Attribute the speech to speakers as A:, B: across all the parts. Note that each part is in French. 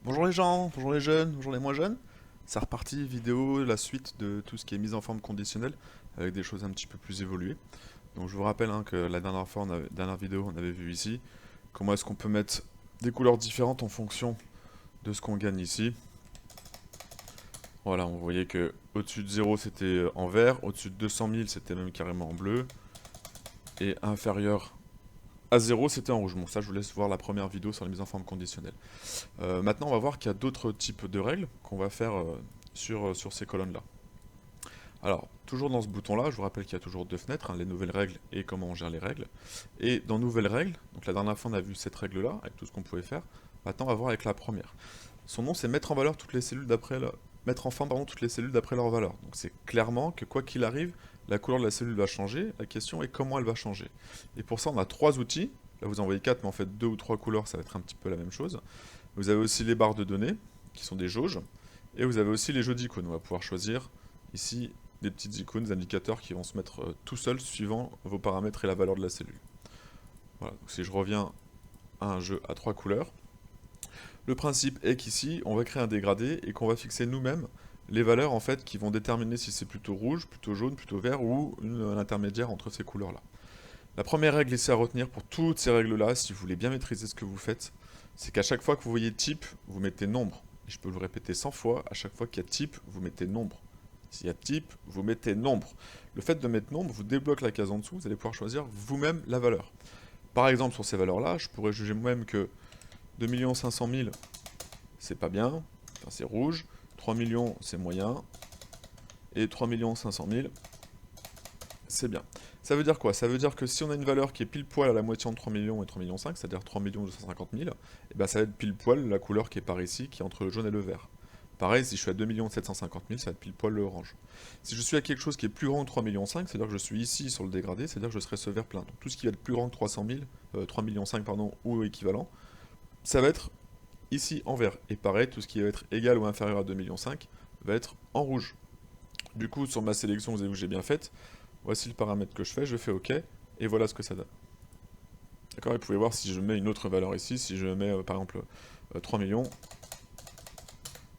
A: Bonjour les gens, bonjour les jeunes, bonjour les moins jeunes. C'est reparti, vidéo, la suite de tout ce qui est mise en forme conditionnelle, avec des choses un petit peu plus évoluées. Donc je vous rappelle que la dernière fois, dernière vidéo, on avait vu ici comment est-ce qu'on peut mettre des couleurs différentes en fonction de ce qu'on gagne ici. Voilà, on voyait que au-dessus de 0 c'était en vert, au-dessus de 200 000 c'était même carrément en bleu, et inférieur à 0 c'était en rouge. Bon, ça je vous laisse voir la première vidéo sur la mise en forme conditionnelle. Maintenant, on va voir qu'il y a d'autres types de règles qu'on va faire sur ces colonnes-là. Alors, toujours dans ce bouton-là, je vous rappelle qu'il y a toujours deux fenêtres, les nouvelles règles et comment on gère les règles. Et dans nouvelles règles, donc la dernière fois on a vu cette règle-là, avec tout ce qu'on pouvait faire. Maintenant, on va voir avec la première. Son nom, c'est mettre en valeur toutes les cellules mettre en forme toutes les cellules d'après leur valeur. Donc c'est clairement que quoi qu'il arrive, la couleur de la cellule va changer. La question est comment elle va changer. Et pour ça, on a trois outils. Là, vous en voyez quatre, mais en fait deux ou trois couleurs, ça va être un petit peu la même chose. Vous avez aussi les barres de données, qui sont des jauges, et vous avez aussi les jeux d'icônes. On va pouvoir choisir ici des petites icônes, des indicateurs qui vont se mettre tout seuls suivant vos paramètres et la valeur de la cellule. Voilà, donc si je reviens à un jeu à trois couleurs, le principe est qu'ici, on va créer un dégradé et qu'on va fixer nous-mêmes les valeurs en fait qui vont déterminer si c'est plutôt rouge, plutôt jaune, plutôt vert ou un intermédiaire entre ces couleurs-là. La première règle ici à retenir pour toutes ces règles-là, si vous voulez bien maîtriser ce que vous faites, c'est qu'à chaque fois que vous voyez type, vous mettez nombre. Et je peux vous le répéter 100 fois, à chaque fois qu'il y a type, vous mettez nombre. S'il y a type, vous mettez nombre. Le fait de mettre nombre vous débloque la case en dessous, vous allez pouvoir choisir vous-même la valeur. Par exemple, sur ces valeurs-là, je pourrais juger moi-même que 2 500 000, c'est pas bien, enfin c'est rouge, 3 millions, c'est moyen, et 3 500 000, c'est bien. Ça veut dire quoi? Ça veut dire que si on a une valeur qui est pile poil à la moitié entre 3 millions et 3 millions 5, c'est-à-dire 3 250 000, et ben ça va être pile poil la couleur qui est par ici, qui est entre le jaune et le vert. Pareil, si je suis à 2 750 000, ça va être pile poil le orange. Si je suis à quelque chose qui est plus grand que 3 millions 5, c'est-à-dire que je suis ici sur le dégradé, c'est-à-dire que je serai ce vert plein. Donc tout ce qui va être plus grand que 300 000, 3 millions 5 pardon, ou équivalent, ça va être ici en vert. Et pareil, tout ce qui va être égal ou inférieur à 2 millions 5 va être en rouge. Du coup, sur ma sélection, vous avez vu que j'ai bien faite. Voici le paramètre que je fais OK, et voilà ce que ça donne. D'accord, vous pouvez voir si je mets une autre valeur ici, si je mets par exemple 3 millions,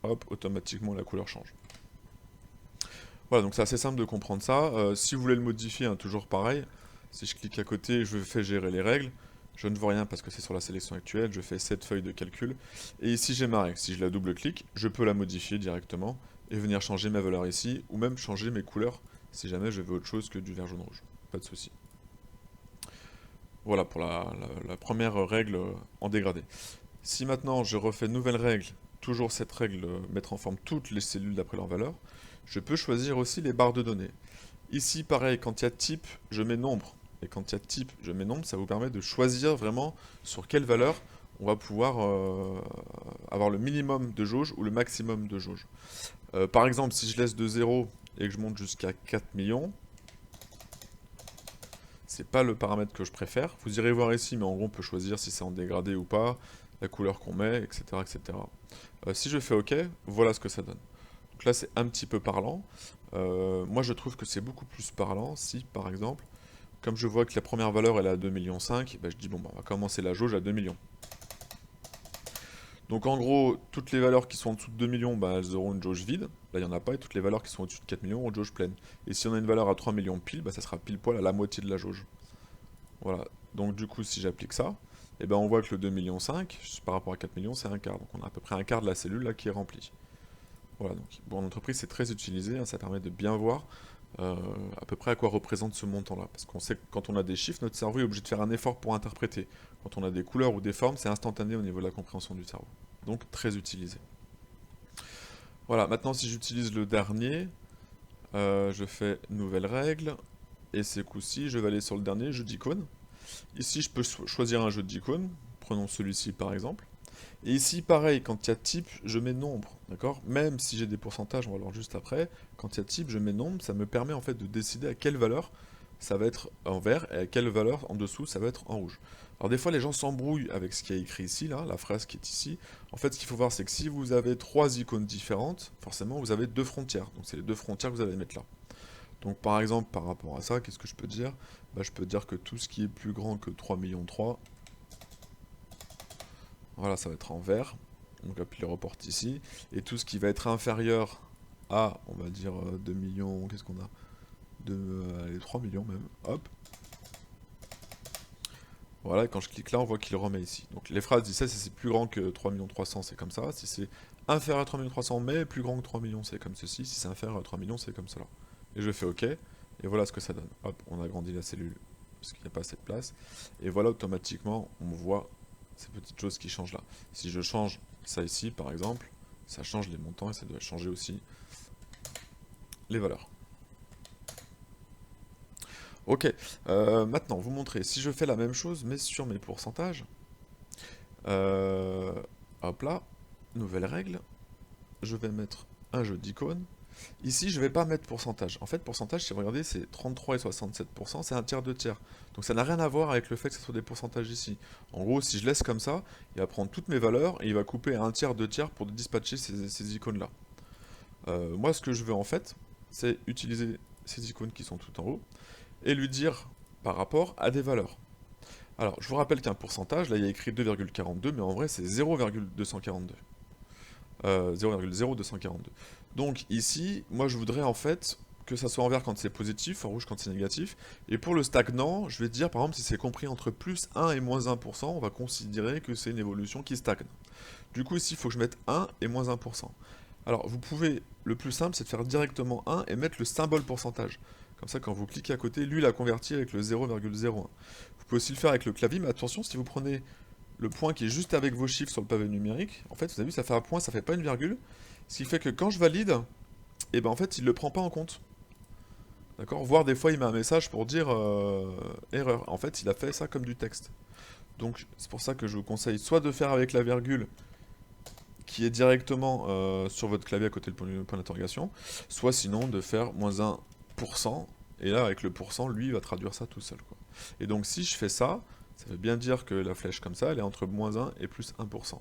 A: hop, automatiquement la couleur change. Voilà, donc c'est assez simple de comprendre ça. Si vous voulez le modifier, toujours pareil, si je clique à côté, je fais gérer les règles, je ne vois rien parce que c'est sur la sélection actuelle, je fais cette feuille de calcul, et ici j'ai ma règle. Si je la double-clique, je peux la modifier directement, et venir changer ma valeur ici, ou même changer mes couleurs, si jamais je veux autre chose que du vert jaune rouge. Pas de souci. Voilà pour la première règle en dégradé. Si maintenant je refais une nouvelle règle, toujours cette règle, mettre en forme toutes les cellules d'après leur valeur, je peux choisir aussi les barres de données. Ici, pareil, quand il y a type, je mets nombre. Et quand il y a type, je mets nombre, ça vous permet de choisir vraiment sur quelle valeur on va pouvoir avoir le minimum de jauge ou le maximum de jauge. Par exemple, si je laisse de 0 et que je monte jusqu'à 4 millions, c'est pas le paramètre que je préfère. Vous irez voir ici, mais en gros, on peut choisir si c'est en dégradé ou pas, la couleur qu'on met, etc. etc. Si je fais OK, voilà ce que ça donne. Donc là, c'est un petit peu parlant. Moi, je trouve que c'est beaucoup plus parlant si, par exemple, comme je vois que la première valeur elle est à 2,5 millions, ben, je dis bon, ben, on va commencer la jauge à 2 millions. Donc en gros, toutes les valeurs qui sont en dessous de 2 millions, ben, elles auront une jauge vide. Là, il n'y en a pas. Et toutes les valeurs qui sont au-dessus de 4 millions auront une jauge pleine. Et si on a une valeur à 3 millions pile, ben, ça sera pile poil à la moitié de la jauge. Voilà. Donc du coup, si j'applique ça, et ben, on voit que le 2,5 millions, par rapport à 4 millions, c'est un quart. Donc on a à peu près un quart de la cellule là qui est remplie. Voilà, donc bon, en entreprise, c'est très utilisé, ça permet de bien voir à peu près à quoi représente ce montant-là. Parce qu'on sait que quand on a des chiffres, notre cerveau est obligé de faire un effort pour interpréter. Quand on a des couleurs ou des formes, c'est instantané au niveau de la compréhension du cerveau. Donc très utilisé. Voilà, maintenant si j'utilise le dernier, je fais nouvelle règle, et ces coups-ci, je vais aller sur le dernier, jeu d'icônes. Ici, je peux choisir un jeu d'icônes, prenons celui-ci par exemple. Et ici, pareil, quand il y a type, je mets nombre, d'accord? Même si j'ai des pourcentages, on va le voir juste après, quand il y a type, je mets nombre, ça me permet en fait de décider à quelle valeur ça va être en vert et à quelle valeur en dessous ça va être en rouge. Alors des fois, les gens s'embrouillent avec ce qui est écrit ici, là, la phrase qui est ici. En fait, ce qu'il faut voir, c'est que si vous avez trois icônes différentes, forcément, vous avez deux frontières. Donc c'est les deux frontières que vous allez mettre là. Donc par exemple, par rapport à ça, qu'est-ce que je peux dire? Bah, je peux dire que tout ce qui est plus grand que 3 millions 3, voilà, ça va être en vert. Donc hop, il les reporte ici. Et tout ce qui va être inférieur à, on va dire, 2 millions, qu'est-ce qu'on a allez, 3 millions même, hop. Voilà, et quand je clique là, on voit qu'il remet ici. Donc les phrases disent ça, si c'est plus grand que 3 300 000, c'est comme ça. Si c'est inférieur à 3 300 000, mais plus grand que 3 millions, c'est comme ceci. Si c'est inférieur à 3 millions, c'est comme cela. Et je fais OK, et voilà ce que ça donne. Hop, on agrandit la cellule, parce qu'il n'y a pas assez de place. Et voilà, automatiquement, on voit ces petites choses qui changent là. Si je change ça ici, par exemple, ça change les montants, et ça doit changer aussi les valeurs. Ok, maintenant, vous montrez, si je fais la même chose, mais sur mes pourcentages, hop là, nouvelle règle, je vais mettre un jeu d'icônes. Ici, je ne vais pas mettre pourcentage. En fait, pourcentage, si vous regardez, c'est 33 et 67%, c'est un tiers de tiers. Donc ça n'a rien à voir avec le fait que ce soit des pourcentages ici. En gros, si je laisse comme ça, il va prendre toutes mes valeurs et il va couper à un tiers, deux tiers pour dispatcher ces icônes-là. Moi, ce que je veux en fait, c'est utiliser ces icônes qui sont tout en haut et lui dire par rapport à des valeurs. Alors, je vous rappelle qu'un pourcentage, là il y a écrit 2,42, mais en vrai c'est 0,242. 0,0242. Donc ici, moi je voudrais en fait que ça soit en vert quand c'est positif, en rouge quand c'est négatif. Et pour le stagnant, je vais dire par exemple si c'est compris entre plus 1 et moins 1%, on va considérer que c'est une évolution qui stagne. Du coup ici, il faut que je mette 1 et moins 1%. Alors vous pouvez, le plus simple c'est de faire directement 1 et mettre le symbole pourcentage. Comme ça quand vous cliquez à côté, lui il a converti avec le 0,01. Vous pouvez aussi le faire avec le clavier, mais attention, si vous prenez le point qui est juste avec vos chiffres sur le pavé numérique, en fait, vous avez vu, ça fait un point, ça fait pas une virgule. Ce qui fait que quand je valide, et ben en fait, il le prend pas en compte. D'accord? Voire des fois, il met un message pour dire erreur. En fait, il a fait ça comme du texte. Donc, c'est pour ça que je vous conseille soit de faire avec la virgule qui est directement sur votre clavier à côté du point d'interrogation, soit sinon de faire moins 1%, et là, avec le pourcent, lui, il va traduire ça tout seul, quoi. Et donc, si je fais ça, ça veut bien dire que la flèche comme ça, elle est entre moins 1 et plus 1%.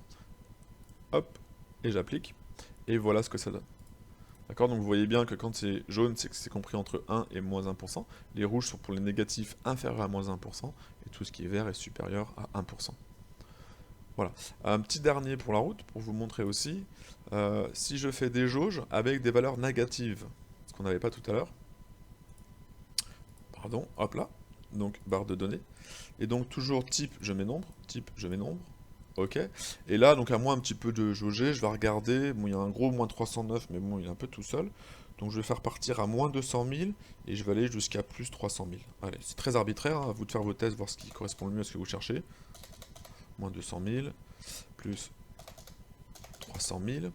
A: Hop, et j'applique, et voilà ce que ça donne. D'accord? Donc vous voyez bien que quand c'est jaune, c'est que c'est compris entre 1 et moins 1%. Les rouges sont pour les négatifs inférieurs à moins 1%, et tout ce qui est vert est supérieur à 1%. Voilà. Un petit dernier pour la route, pour vous montrer aussi, si je fais des jauges avec des valeurs négatives, ce qu'on n'avait pas tout à l'heure, pardon, hop là, donc barre de données, et donc toujours type, je mets nombre, type, je mets nombre, ok, et là, donc à moi un petit peu de jauger, je vais regarder, bon, il y a un gros moins 309, mais bon, il est un peu tout seul, donc je vais faire partir à moins 200 000, et je vais aller jusqu'à plus 300 000. Allez, c'est très arbitraire, hein, à vous de faire vos tests, voir ce qui correspond le mieux à ce que vous cherchez. Moins 200 000, plus 300 000.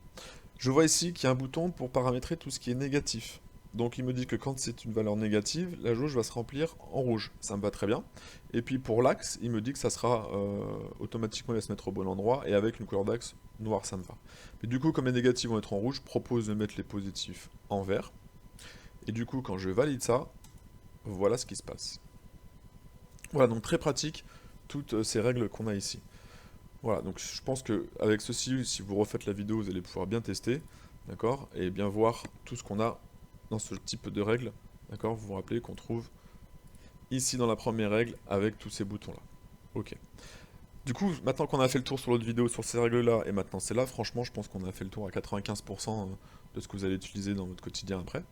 A: Je vois ici qu'il y a un bouton pour paramétrer tout ce qui est négatif. Donc il me dit que quand c'est une valeur négative, la jauge va se remplir en rouge. Ça me va très bien. Et puis pour l'axe, il me dit que ça sera automatiquement, il va se mettre au bon endroit. Et avec une couleur d'axe noire, ça me va. Mais du coup, comme les négatifs vont être en rouge, je propose de mettre les positifs en vert. Et du coup, quand je valide ça, voilà ce qui se passe. Voilà, donc très pratique, toutes ces règles qu'on a ici. Voilà, donc je pense qu'avec ceci, si vous refaites la vidéo, vous allez pouvoir bien tester, d'accord, et bien voir tout ce qu'on a dans ce type de règles, d'accord. Vous vous rappelez qu'on trouve ici dans la première règle avec tous ces boutons-là. Ok. Du coup, maintenant qu'on a fait le tour sur l'autre vidéo sur ces règles-là, et maintenant c'est là, franchement, je pense qu'on a fait le tour à 95% de ce que vous allez utiliser dans votre quotidien après.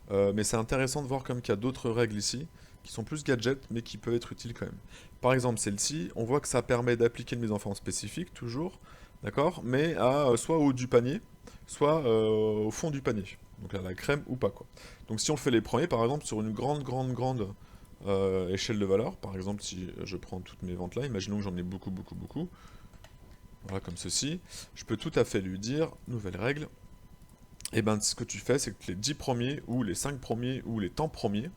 A: Mais c'est intéressant de voir comme qu'il y a d'autres règles ici, qui sont plus gadgets, mais qui peuvent être utiles quand même. Par exemple, celle-ci, on voit que ça permet d'appliquer une mise en forme spécifique, toujours, d'accord, mais à soit au haut du panier, soit au fond du panier. Donc à la crème ou pas, quoi. Donc si on fait les premiers, par exemple, sur une grande échelle de valeur, par exemple, si je prends toutes mes ventes là, imaginons que j'en ai beaucoup, voilà, comme ceci, je peux tout à fait lui dire, nouvelle règle, et ben ce que tu fais, c'est que les 10 premiers, ou les 5 premiers, ou les temps premiers,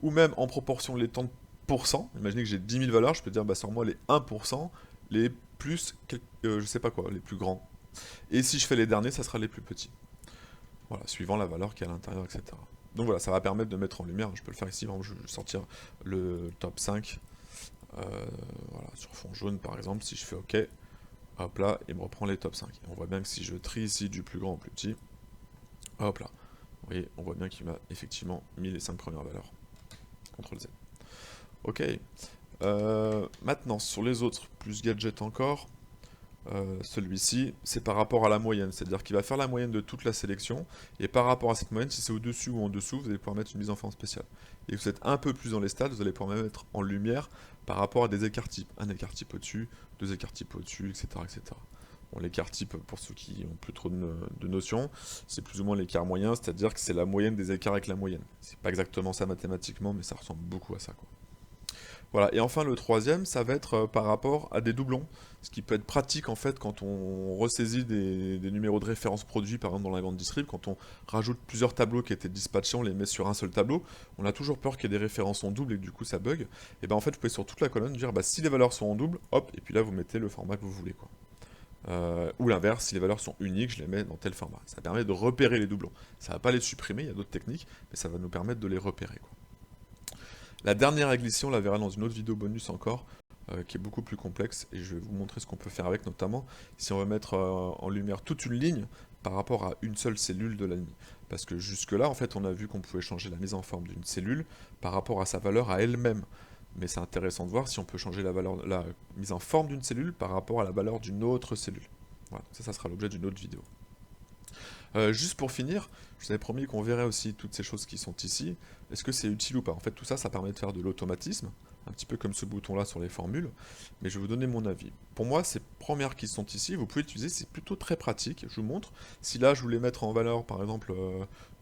A: ou même en proportion les temps de pourcents, imaginez que j'ai 10 000 valeurs, je peux dire, bah sur moi les 1%, les plus, je sais pas quoi, les plus grands. Et si je fais les derniers, ça sera les plus petits. Voilà, suivant la valeur qui est à l'intérieur, etc. Donc voilà, ça va permettre de mettre en lumière, je peux le faire ici, je vais sortir le top 5, voilà, sur fond jaune par exemple, si je fais OK, hop là, il me reprend les top 5. Et on voit bien que si je trie ici du plus grand au plus petit, hop là, vous voyez, on voit bien qu'il m'a effectivement mis les 5 premières valeurs. CTRL Z. Ok. Maintenant, sur les autres, plus gadget encore, celui-ci, c'est par rapport à la moyenne, c'est-à-dire qu'il va faire la moyenne de toute la sélection, et par rapport à cette moyenne, si c'est au-dessus ou en dessous, vous allez pouvoir mettre une mise en forme spéciale. Et vous êtes un peu plus dans les stats, vous allez pouvoir mettre en lumière par rapport à des écarts types. Un écart type au-dessus, deux écarts types au-dessus, etc., etc. Bon, l'écart type, pour ceux qui ont plus trop de notions, c'est plus ou moins l'écart moyen, c'est-à-dire que c'est la moyenne des écarts avec la moyenne. C'est pas exactement ça mathématiquement, mais ça ressemble beaucoup à ça, quoi. Voilà, et enfin le troisième, ça va être par rapport à des doublons, ce qui peut être pratique en fait quand on ressaisit des numéros de référence produits, par exemple dans la grande distrib, quand on rajoute plusieurs tableaux qui étaient dispatchés, on les met sur un seul tableau, on a toujours peur qu'il y ait des références en double et que du coup ça bug, et ben en fait vous pouvez sur toute la colonne dire bah, si les valeurs sont en double, hop, et puis là vous mettez le format que vous voulez, quoi. Ou l'inverse, si les valeurs sont uniques, je les mets dans tel format. Ça permet de repérer les doublons. Ça va pas les supprimer, il y a d'autres techniques, mais ça va nous permettre de les repérer, quoi. La dernière règle ici, on la verra dans une autre vidéo bonus encore, qui est beaucoup plus complexe, et je vais vous montrer ce qu'on peut faire avec, notamment si on veut mettre en lumière toute une ligne par rapport à une seule cellule de la ligne. Parce que jusque-là, en fait, on a vu qu'on pouvait changer la mise en forme d'une cellule par rapport à sa valeur à elle-même. Mais c'est intéressant de voir si on peut changer la mise en forme d'une cellule par rapport à la valeur d'une autre cellule. Voilà, ça sera l'objet d'une autre vidéo. Juste pour finir, je vous avais promis qu'on verrait aussi toutes ces choses qui sont ici. Est-ce que c'est utile ou pas? En fait, tout ça, ça permet de faire de l'automatisme, un petit peu comme ce bouton-là sur les formules, mais je vais vous donner mon avis. Pour moi, ces premières qui sont ici, vous pouvez utiliser, c'est plutôt très pratique. Je vous montre. Si là, je voulais mettre en valeur, par exemple,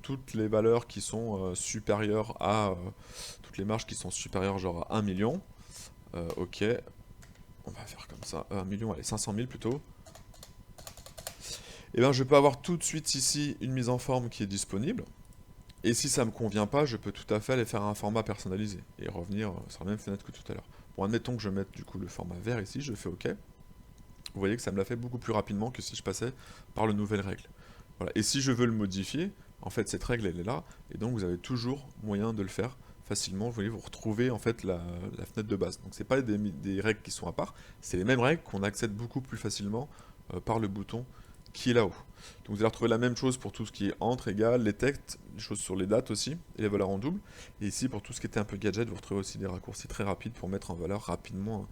A: toutes les valeurs qui sont supérieures à... toutes les marges qui sont supérieures, genre à 1 million, ok, on va faire comme ça, 1 million, allez, 500 000 plutôt. Et bien je peux avoir tout de suite ici une mise en forme qui est disponible. Et si ça ne me convient pas, je peux tout à fait aller faire un format personnalisé et revenir sur la même fenêtre que tout à l'heure. Bon, admettons que je mette du coup le format vert ici, je fais OK. Vous voyez que ça me l'a fait beaucoup plus rapidement que si je passais par la nouvelle règle. Voilà. Et si je veux le modifier, en fait cette règle elle est là, et donc vous avez toujours moyen de le faire facilement. Vous voyez, vous retrouvez en fait la fenêtre de base. Donc c'est pas des règles qui sont à part, c'est les mêmes règles qu'on accède beaucoup plus facilement par le bouton qui est là-haut. Donc vous allez retrouver la même chose pour tout ce qui est entre, égal, les textes, les choses sur les dates aussi, et les valeurs en double. Et ici, pour tout ce qui était un peu gadget, vous retrouvez aussi des raccourcis très rapides pour mettre en valeur rapidement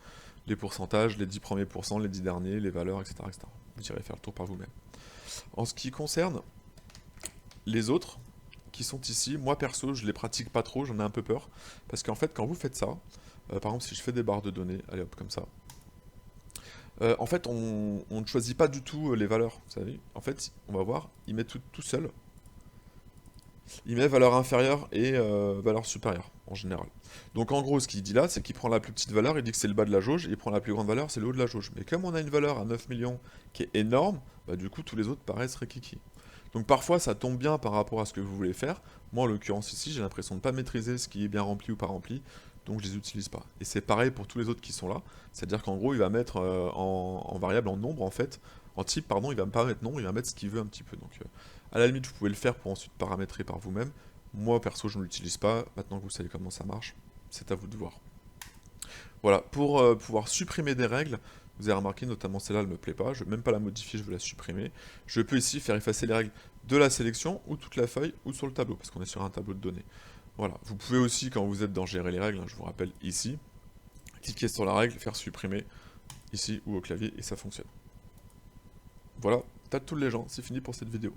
A: les pourcentages, les 10 premiers pourcents, les 10 derniers, les valeurs, etc., etc. Vous irez faire le tour par vous-même. En ce qui concerne les autres qui sont ici, moi perso, je les pratique pas trop, j'en ai un peu peur. Parce qu'en fait, quand vous faites ça, par exemple, si je fais des barres de données, allez hop, comme ça, en fait, on ne choisit pas du tout les valeurs, vous savez. En fait, on va voir, il met tout seul. Il met valeur inférieure et valeur supérieure, en général. Donc en gros, ce qu'il dit là, c'est qu'il prend la plus petite valeur, il dit que c'est le bas de la jauge, et il prend la plus grande valeur, c'est le haut de la jauge. Mais comme on a une valeur à 9 millions qui est énorme, bah du coup, tous les autres paraissent rikiki. Donc parfois, ça tombe bien par rapport à ce que vous voulez faire. Moi, en l'occurrence ici, j'ai l'impression de ne pas maîtriser ce qui est bien rempli ou pas rempli, donc je les utilise pas. Et c'est pareil pour tous les autres qui sont là, c'est-à-dire qu'en gros, il va mettre en variable, en nombre en fait, en type, pardon, il va pas mettre nombre, il va mettre ce qu'il veut un petit peu. Donc à la limite, vous pouvez le faire pour ensuite paramétrer par vous-même. Moi, perso, je ne l'utilise pas. Maintenant que vous savez comment ça marche, c'est à vous de voir. Voilà, pour pouvoir supprimer des règles, vous avez remarqué, notamment celle-là, elle ne me plaît pas, je ne veux même pas la modifier, je veux la supprimer. Je peux ici faire effacer les règles de la sélection, ou toute la feuille, ou sur le tableau, parce qu'on est sur un tableau de données. Voilà, vous pouvez aussi, quand vous êtes dans gérer les règles, hein, je vous rappelle ici, cliquer sur la règle, faire supprimer, ici ou au clavier, et ça fonctionne. Voilà, tas de tous les gens, c'est fini pour cette vidéo.